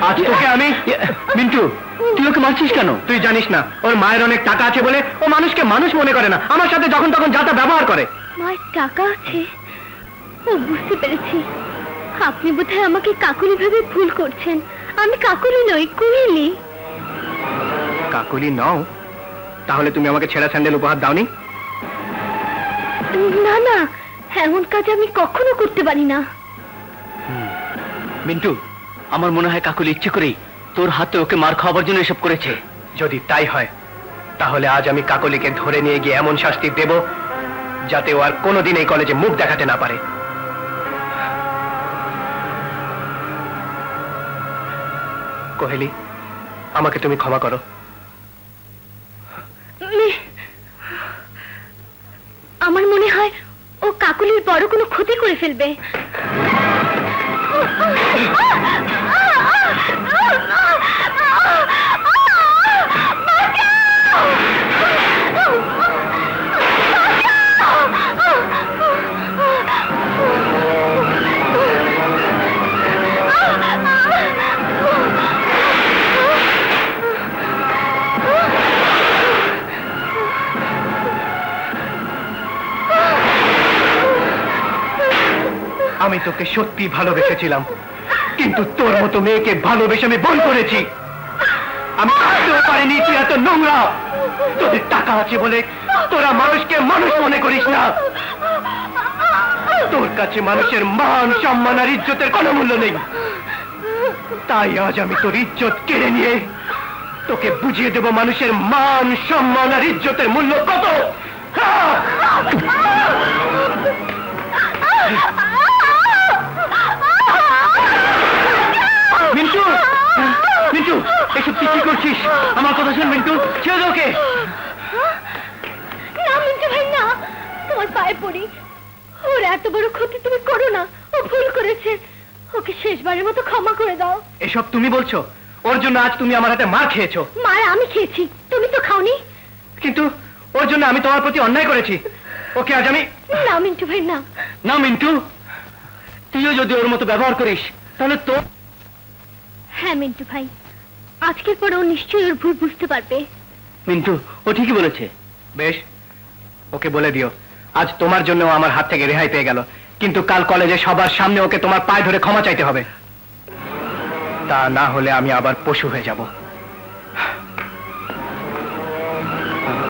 আজ তোকে আমি মিন্টু, তুই ওকে মারছিস কেন? তুই জানিস না ওর মায়ের অনেক টাকা আছে বলে ও মানুষকে মানুষ মনে করে না, আমার সাথে যখন তখন যা তা ব্যবহার করে। মায়ের টাকা আছে? ও, বুঝতে পেরেছি। আপনি বোধহয় আমাকে কাকুলি ভেবে ভুল করছেন। আমি কাকুলি নই, কুহেলি। কাকুলি নও? তাহলে তুমি আমাকে ছেঁড়া স্যান্ডেল উপহার দাওনি? না না, এমন কাজ আমি কখনো করতে পারি না। মিন্টু, আমার মনে হয় কাকুলি ইচ্ছে করেই তোর হাতে ওকে মার খাওয়াবার জন্য এসব করেছে। যদি তাই হয় তাহলে আজ আমি কাকলিকে ধরে নিয়ে গিয়ে এমন শাস্তি দেব যাতে ও আর কোনোদিন এই কলেজে মুখ দেখাতে না পারে। কোহেলি, আমাকে তুমি ক্ষমা করো। আমার মনে হয় ও কাকুলির বড় কোনো ক্ষতি করে ফেলবে। আমি তোকে সত্যি ভালোবেসেছিলাম, কিন্তু তোর মতো মেয়েকে ভালোবেসে আমি ভুল করেছি। আমি ভাবতেও পারিনি তুই এত নোংরা। তোদের টাকা আছে বলে তোরা মানুষকে মানুষ মনে করিস না। তোর কাছে মানুষের মান সম্মান আর ইজ্জতের কোনো মূল্য নেই। তাই আজ আমি তোর ইজ্জত কেড়ে নিয়ে তোকে বুঝিয়ে দেব মানুষের মান সম্মান আর ইজ্জতের মূল্য কত। মিন্টু, মিন্টু, এসব তুই কি করছিস? আমার কথা শোন মিন্টু, ছেড়ে দে ওকে। না মিন্টু ভাই, না, তোমার পায়ে পড়ি। ওর এত বড় ক্ষতি তুমি করো না। ও ভুল করেছে, ওকে শেষবারের মতো ক্ষমা করে দাও। এসব তুমি বলছো? ওর জন্য আজ তুমি আমার হাতে মার খেয়েছো। মার আমি খেয়েছি, তুমি তো খাওনি। কিন্তু ওর জন্য আমি তোমার প্রতি অন্যায় করেছি। ওকে আজ আমি। না মিন্টু ভাই, না। না মিন্টু, তুইও যদি ওর মতো ব্যবহার করিস তাহলে তো। হ্যাঁ মিন্টু ভাই, আজকের পর ও নিশ্চয়ই ওর ভুল বুঝতে পারবে। মিন্টু, ও ঠিকই বলেছে। বেশ, ওকে বলে দিও আজ তোমার জন্য ও আমার হাত থেকে রেহাই পেয়ে গেল, কিন্তু কাল কলেজে সবার সামনে ওকে তোমার পায়ে ধরে ক্ষমা চাইতে হবে। তা না হলে আমি আবার পশু হয়ে যাব।